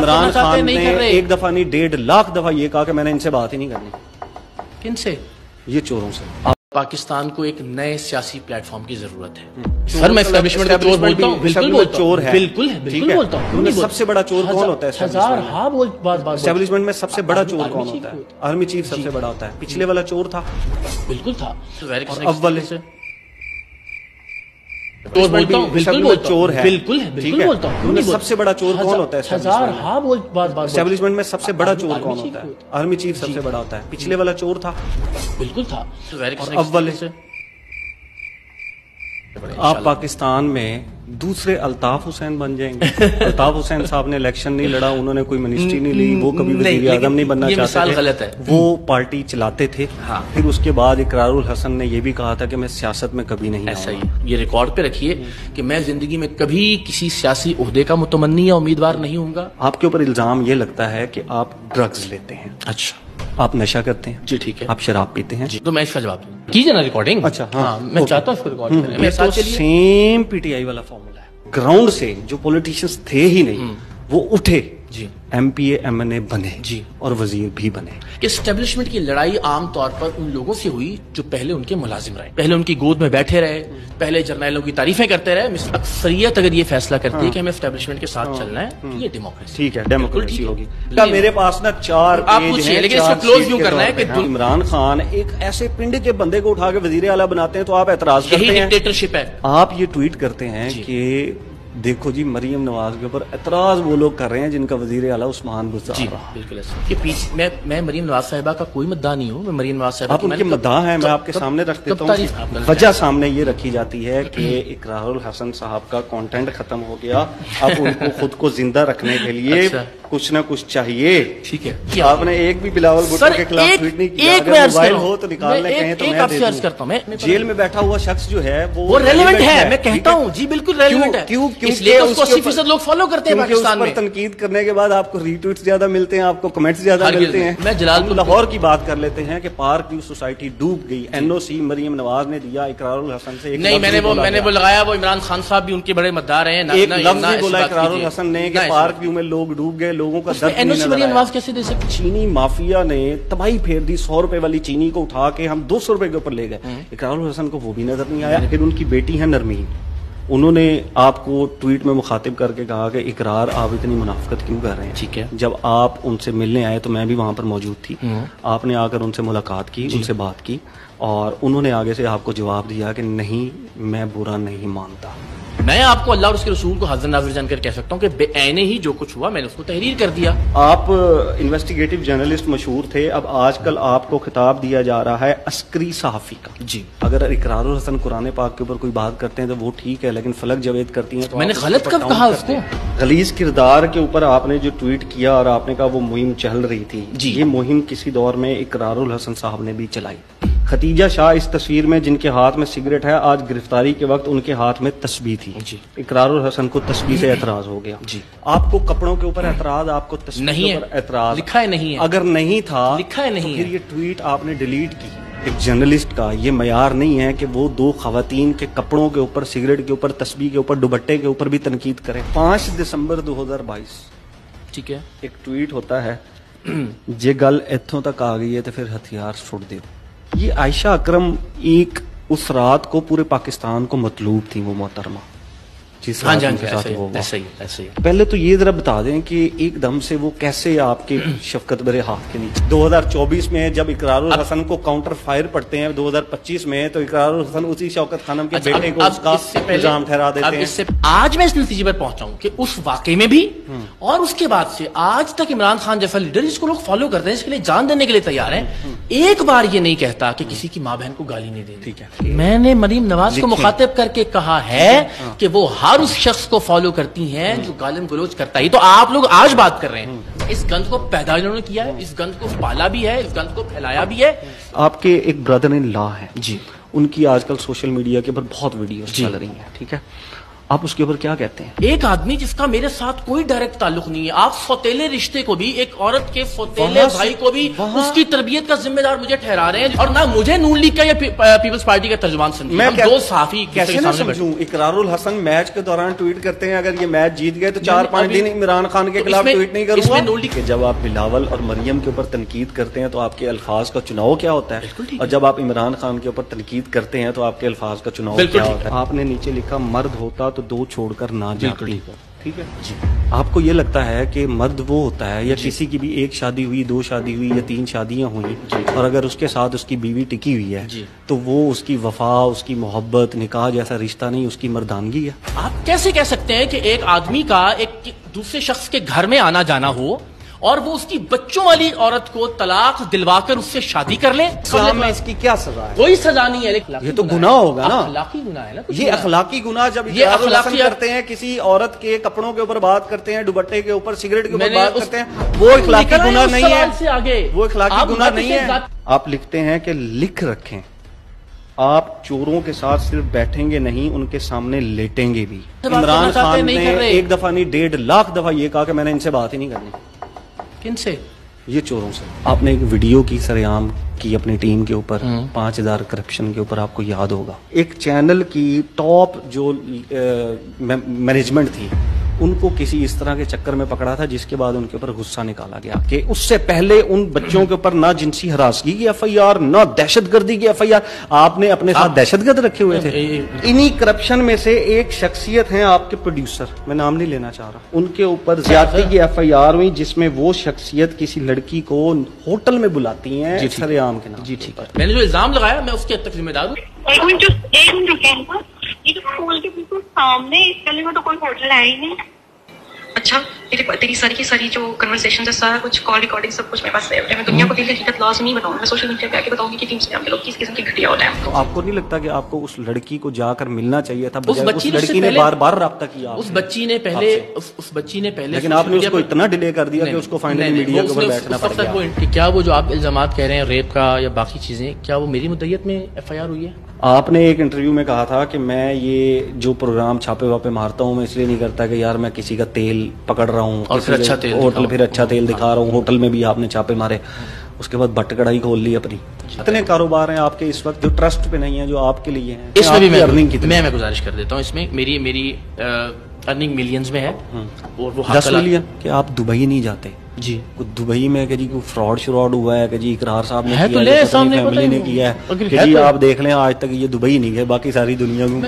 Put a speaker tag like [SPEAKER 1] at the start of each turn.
[SPEAKER 1] عمران خان نے ایک دفعہ نہیں 1.5 لاکھ دفعہ یہ کہا کہ میں نے ان سے بات ہی نہیں کرنی.
[SPEAKER 2] کن سے؟
[SPEAKER 1] یہ چوروں سے.
[SPEAKER 2] پاکستان کو ایک نئے سیاسی پلیٹ فارم کی ضرورت ہے. سر میں اسٹیبلشمنٹ کا چور بولتا ہوں. بالکل
[SPEAKER 1] چور ہے.
[SPEAKER 2] بالکل بولتا ہوں.
[SPEAKER 1] سب سے بڑا چور کون ہوتا ہے؟ اسٹیبلشمنٹ میں سب سے بڑا چور کون ہوتا ہے؟ آرمی چیف سب سے بڑا ہوتا ہے. پچھلے والا چور تھا.
[SPEAKER 2] بالکل تھا.
[SPEAKER 1] اول سے
[SPEAKER 2] چور ہے. بالکل بولتا ہوں.
[SPEAKER 1] سب سے بڑا چور کون ہوتا ہے اسٹیبلشمنٹ میں؟ سب سے بڑا چور کون ہوتا ہے؟ آرمی چیف سب سے بڑا ہوتا ہے. پچھلے والا چور تھا.
[SPEAKER 2] بالکل تھا.
[SPEAKER 1] اول سے آپ پاکستان میں دوسرے الطاف حسین بن جائیں گے. الطاف حسین صاحب نے الیکشن نہیں لڑا, انہوں نے کوئی منسٹری نہیں لی, وہ کبھی وزیر اعظم نہیں بننا چاہتے تھے, وہ پارٹی چلاتے تھے. پھر اس کے بعد اقرار الحسن نے یہ بھی کہا تھا کہ میں سیاست میں کبھی نہیں.
[SPEAKER 2] ایسا ہی یہ ریکارڈ پہ رکھیے کہ میں زندگی میں کبھی کسی سیاسی عہدے کا متمنی یا امیدوار نہیں ہوں گا.
[SPEAKER 1] آپ کے اوپر الزام یہ لگتا ہے کہ آپ ڈرگز لیتے ہیں.
[SPEAKER 2] اچھا,
[SPEAKER 1] آپ نشہ کرتے ہیں.
[SPEAKER 2] جی ٹھیک ہے.
[SPEAKER 1] آپ شراب پیتے ہیں.
[SPEAKER 2] تو میں اس کا جواب دوں کیجیے نا ریکارڈنگ.
[SPEAKER 1] اچھا ہاں,
[SPEAKER 2] میں چاہتا ہوں اس کو ریکارڈ کریں.
[SPEAKER 1] سیم پی ٹی آئی والا فارمولا ہے. گراؤنڈ سے جو پولیٹیشنز تھے ہی نہیں وہ اٹھے,
[SPEAKER 2] جی
[SPEAKER 1] M P A M N A بنے,
[SPEAKER 2] جی,
[SPEAKER 1] اور وزیر بھی بنے. کہ
[SPEAKER 2] اسٹیبلشمنٹ کی لڑائی عام طور پر ان لوگوں سے ہوئی جو پہلے ان کے ملازم رہے, پہلے ان کی گود میں بیٹھے رہے, پہلے جرنیلوں کی تعریفیں کرتے رہے. اکثریت اگر یہ فیصلہ کرتی ہے کہ ہمیں اسٹیبلشمنٹ کے ساتھ چلنا ہے تو یہ ڈیموکریسی.
[SPEAKER 1] ٹھیک ہے, ڈیموکریسی ہوگی. میرے پاس نا 4
[SPEAKER 2] پیج ہیں, لیکن اس کو کلوز کیوں کرنا ہے کہ
[SPEAKER 1] عمران خان ایک ایسے پنڈ کے بندے کو اٹھا کے وزیر اعلیٰ بناتے ہیں تو آپ اعتراض کرتے ہیں.
[SPEAKER 2] یہی ڈکٹیٹرشپ ہے.
[SPEAKER 1] آپ یہ ٹویٹ کرتے ہیں کہ دیکھو جی مریم نواز کے اوپر اعتراض وہ لوگ کر رہے ہیں جن کا وزیر اعلیٰ عثمان بزدار.
[SPEAKER 2] جی بالکل کہ پیچھے میں مریم نواز صاحبہ کا کوئی مداح نہیں ہوں. میں مریم نواز صاحبہ
[SPEAKER 1] آپ ان کے مداح ہیں, میں آپ کے سامنے رکھ دیتا ہوں. وجہ سامنے یہ رکھی جاتی ہے کہ اقرار الحسن صاحب کا کانٹینٹ ختم ہو گیا. اب ان کو خود کو زندہ رکھنے کے لیے کچھ نہ کچھ چاہیے.
[SPEAKER 2] ٹھیک ہے,
[SPEAKER 1] آپ نے ایک بھی بلاول بھٹو کے خلاف ٹویٹ نہیں کیا. اگر موبائل ہو تو نکالنے کہیں تو میں دے دوں. جیل میں بیٹھا ہوا شخص جو ہے وہ
[SPEAKER 2] ریلیونٹ ہے. میں کہتا ہوں جی بالکل ریلیونٹ ہے.
[SPEAKER 1] کیوں؟
[SPEAKER 2] اس لیے اس کو 80% لوگ فالو کرتے ہیں پاکستان میں.
[SPEAKER 1] تنقید کرنے کے بعد آپ کو ری ٹویٹس زیادہ ملتے ہیں, آپ کو کمنٹس زیادہ ملتے ہیں.
[SPEAKER 2] میں جلال
[SPEAKER 1] لاہور کی بات کر لیتے ہیں کہ پارک ویو سوسائٹی ڈوب گئی. این او سی مریم نواز نے دیا, اقرار الحسن سے
[SPEAKER 2] نہیں, میں نے وہ لگایا. وہ عمران خان صاحب بھی ان کے بڑے مداح رہے ہیں.
[SPEAKER 1] ایک لفظ بھی بولا اقرار الحسن نے کہ پارک ویو میں لوگ ڈوب گئے, لوگوں کا درد.
[SPEAKER 2] مریم نواز کیسے دے سکتے؟
[SPEAKER 1] چینی مافیا نے تباہی پھیر دی. 100 روپے والی چینی کو اٹھا کے ہم 200 روپے کے اوپر لے گئے. اقرار الحسن کو وہ بھی نظر نہیں آیا. پھر ان کی بیٹی ہے نرمین, انہوں نے آپ کو ٹویٹ میں مخاطب کر کے کہا کہ اقرار آپ اتنی منافقت کیوں کر رہے ہیں.
[SPEAKER 2] ٹھیک ہے,
[SPEAKER 1] جب آپ ان سے ملنے آئے تو میں بھی وہاں پر موجود تھی. آپ نے آ کر ان سے ملاقات کی, ان سے بات کی, اور انہوں نے آگے سے آپ کو جواب دیا کہ نہیں میں برا نہیں مانتا.
[SPEAKER 2] میں آپ کو اللہ اور اس کے رسول کو حاضر ناظر جان کر کہہ سکتا ہوں کہ بے عینے ہی جو کچھ ہوا میں نے اس کو تحریر کر دیا.
[SPEAKER 1] آپ انویسٹیگیٹو جرنلسٹ مشہور تھے, اب آج کل آپ کو خطاب دیا جا رہا ہے عسکری صحافی کا.
[SPEAKER 2] جی,
[SPEAKER 1] اگر اقرار الحسن قرآن پاک کے اوپر کوئی بات کرتے ہیں تو وہ ٹھیک ہے, لیکن فلک جاوید کرتی ہیں تو
[SPEAKER 2] میں نے غلط کب کہا اس کو؟
[SPEAKER 1] غلیظ کردار کے اوپر آپ نے جو ٹویٹ کیا اور آپ نے کہا وہ مہم چل رہی تھی.
[SPEAKER 2] جی,
[SPEAKER 1] یہ مہم کسی دور میں اقرار الحسن صاحب نے بھی چلائی. ختیجہ شاہ اس تصویر میں جن کے ہاتھ میں سگریٹ ہے, آج گرفتاری کے وقت ان کے ہاتھ میں تسبیح تھی.
[SPEAKER 2] جی,
[SPEAKER 1] اقرار الحسن کو تسبیح سے اعتراض ہو گیا.
[SPEAKER 2] جی,
[SPEAKER 1] آپ کو کپڑوں کے اوپر اعتراض, آپ کو تسبیح کے اوپر اعتراض
[SPEAKER 2] لکھا ہے نہیں ہے.
[SPEAKER 1] اگر نہیں تھا
[SPEAKER 2] لکھا ہے نہیں
[SPEAKER 1] ہے, پھر یہ ٹویٹ آپ نے ڈیلیٹ کی. ایک جرنلسٹ کا یہ معیار نہیں ہے کہ وہ 2 خواتین کے کپڑوں کے اوپر, سگریٹ کے اوپر, تسبیح کے اوپر, دوپٹے کے اوپر بھی تنقید کرے. 5 دسمبر 2022
[SPEAKER 2] ٹھیک ہے,
[SPEAKER 1] ایک ٹویٹ ہوتا ہے جے گل ایتھوں تک آ گئی ہے تو پھر ہتھیار سٹ دیو. یہ عائشہ اکرم ایک اس رات کو پورے پاکستان کو مطلوب تھی, وہ محترمہ جس رات ان کے ساتھ وہ ہوا. پہلے تو یہ ذرا بتا دیں کہ ایک دم سے وہ کیسے آپ کے شفقت برے ہاتھ کے نیچے. 2024 میں جب اقرار الحسن کو کاؤنٹر فائر پڑتے ہیں 2025 میں, تو اقرار الحسن اسی شوکت خانم کے بیٹے کو اس کا الزام ٹھہرا دیتے ہیں.
[SPEAKER 2] آج میں اس نتیجے پر پہنچا ہوں کہ اس واقعے میں بھی اور اس کے بعد سے آج تک عمران خان جیسا لیڈر جس کو لوگ فالو کرتے ہیں, اس کے لیے جان دینے کے لیے تیار ہیں, ایک بار یہ نہیں کہتا کہ کسی کی ماں بہن کو گالی نہیں دینی. ٹھیک ہے, میں نے مریم نواز کو مخاطب کر کے کہا ہے کہ وہ ہر اس شخص کو فالو کرتی ہیں جو گالم گلوچ کرتا ہے. تو آپ لوگ آج بات کر رہے ہیں, اس گند کو پیدا انہوں نے کیا ہے, اس گند کو پالا بھی ہے, اس گند کو پھیلایا بھی ہے.
[SPEAKER 1] آپ کے ایک برادر ان لا ہے, جی, ان کی آج کل سوشل میڈیا کے اوپر بہت ویڈیوز چل رہی ہیں. ٹھیک ہے, آپ اس کے اوپر کیا کہتے ہیں؟
[SPEAKER 2] ایک آدمی جس کا میرے ساتھ کوئی ڈائریکٹ تعلق نہیں ہے، آپ سوتیلے رشتے کو بھی، ایک عورت کے سوتیلے بھائی کو بھی اس کی تربیت کا ذمہ دار مجھے ٹھہرا رہے ہیں، اور نہ مجھے نون لیگ کا یا پیپلز پارٹی کا ترجمان سمجھیں۔
[SPEAKER 1] میں
[SPEAKER 2] دو صحافی
[SPEAKER 1] کیسے نہ سمجھوں؟ اقرار الحسن میچ کے دوران ٹویٹ کرتے ہیں اگر یہ میچ جیت گئے تو 4-5 دن عمران خان کے خلاف ٹویٹ نہیں کروں گا کہ جب آپ بلاول اور مریم کے اوپر تنقید کرتے ہیں تو آپ کے الفاظ کا چناؤ کیا ہوتا ہے، اور جب آپ عمران خان کے اوپر تنقید کرتے ہیں تو آپ کے الفاظ کا چناؤ کیا ہوتا ہے۔ آپ نے نیچے لکھا مرد ہوتا تو 2 چھوڑ کر نہ جاتی، ٹھیک ہے جی۔ آپ کو یہ لگتا ہے کہ مرد وہ ہوتا ہے، یا کسی کی بھی 1 شادی ہوئی، 2 شادی ہوئی، یا 3 شادیاں ہوئیں، اور اگر اس کے ساتھ اس کی بیوی ٹکی ہوئی ہے تو وہ اس کی وفا، اس کی محبت، نکاح جیسا رشتہ نہیں، اس کی مردانگی ہے؟
[SPEAKER 2] آپ کیسے کہہ سکتے ہیں کہ ایک آدمی کا ایک دوسرے شخص کے گھر میں آنا جانا ہو اور وہ اس کی بچوں والی عورت کو طلاق دلوا کر اس سے شادی کر لے؟
[SPEAKER 1] اسلام میں اس کی کیا سزا ہے؟
[SPEAKER 2] کوئی سزا نہیں ہے،
[SPEAKER 1] یہ تو گناہ ہوگا نا،
[SPEAKER 2] اخلاقی گناہ ہے نا،
[SPEAKER 1] یہ اخلاقی گناہ۔ جب یہ اخلاقی کرتے ہیں، کسی عورت کے کپڑوں کے اوپر بات کرتے ہیں، دوپٹے کے اوپر، سگریٹ کے اوپر بات کرتے ہیں، وہ اخلاقی گناہ نہیں ہے، وہ اخلاقی گناہ نہیں ہے۔ آپ لکھتے ہیں کہ لکھ رکھیں آپ چوروں کے ساتھ صرف بیٹھیں گے نہیں، ان کے سامنے لیٹیں گے بھی۔ عمران خان نے 1 دفعہ نہیں 1.5 لاکھ دفعہ یہ کہا کہ میں نے ان سے بات ہی نہیں کرنی۔
[SPEAKER 2] کن سے؟
[SPEAKER 1] یہ چوروں سے۔ آپ نے ایک ویڈیو کی سرعام کی اپنی ٹیم کے اوپر 5000 کرپشن کے اوپر، آپ کو یاد ہوگا۔ ایک چینل کی ٹاپ جو مینجمنٹ تھی ان کو کسی اس طرح کے چکر میں پکڑا تھا جس کے بعد ان کے اوپر غصہ نکالا گیا کہ اس سے پہلے ان بچوں کے اوپر نہ جنسی ہراسگی کی FIR، نہ دہشت گردی کی FIR، آپ نے اپنے ساتھ دہشت گرد رکھے ہوئے تھے۔ انہی کرپشن میں سے ایک شخصیت ہیں آپ کے پروڈیوسر، میں نام نہیں لینا چاہ رہا، ان کے اوپر زیادتی کی FIR ہوئی جس میں وہ شخصیت کسی لڑکی کو ہوٹل میں بلاتی ہیں سر عام کے نام۔
[SPEAKER 2] جی ٹھیک ہے، میں نے جو الزام لگایا میں اس کے حد تک ذمہ دار ہوں۔
[SPEAKER 3] ایک منٹ یہ تو اسکول کے بالکل سامنے اس گلی میں تو کوئی ہوٹل ہے ہی نہیں۔ اچھا تیری ساری کی ساری جو کنورسیشن ہے، سارا کچھ کال ریکارڈنگ سب کچھ میرے پاس سیو ہے۔ میں دنیا کو دل کی حقیقت لازمی بتاؤں، میں سوشل میڈیا پہ آ کے بتاؤں گی کہ ٹیم سے لوگ کس قسم کی گھٹیا ہوتا ہے۔
[SPEAKER 1] تو آپ کو نہیں لگتا کہ آپ کو اس لڑکی کو جا کر ملنا چاہیے تھا؟ اس لڑکی نے بار بار رابطہ کیا،
[SPEAKER 2] اس بچی نے پہلے
[SPEAKER 1] لیکن آپ نے اس کو اتنا ڈیلے کر دیا کہ اس کو فائنلی میڈیا کے اوپر بیٹھنا پڑ گیا۔
[SPEAKER 2] کیا وہ جو آپ الزامات کہہ رہے ہیں ریپ کا یا باقی چیزیں، کیا وہ میری مدعیت میں FIR ہوئی ہے؟
[SPEAKER 1] آپ نے ایک انٹرویو میں کہا تھا کہ میں یہ جو پروگرام چھاپے واپے مارتا ہوں میں اس لیے نہیں کرتا کہ یار میں کسی کا تیل پکڑ رہا ہوں
[SPEAKER 2] اور پھر اچھا تیل
[SPEAKER 1] ہوٹل، پھر اچھا تیل دکھا رہا ہوں۔ ہوٹل میں بھی آپ نے چھاپے مارے، اس کے بعد بٹ کڑائی کھول لی اپنی۔ اتنے کاروبار ہیں آپ کے اس وقت جو ٹرسٹ پہ نہیں ہیں، جو آپ کے لیے ہیں۔
[SPEAKER 2] اس میں بھی میں گزارش کر دیتا ہوں، اس میں میری ارننگ ملینز میں ہے، اور وہ
[SPEAKER 1] 10 ملین کہ آپ دبئی نہیں جاتے
[SPEAKER 2] جی،
[SPEAKER 1] دبئی میں کہ جی کوئی فراڈ شراڈ ہوا ہے کہ جی اقرار صاحب نے
[SPEAKER 2] کیا ہے، فیملی
[SPEAKER 1] نے کیا ہے کہ جی آپ دیکھ لیں آج تک یہ دبئی نہیں گئے، باقی ساری دنیا کو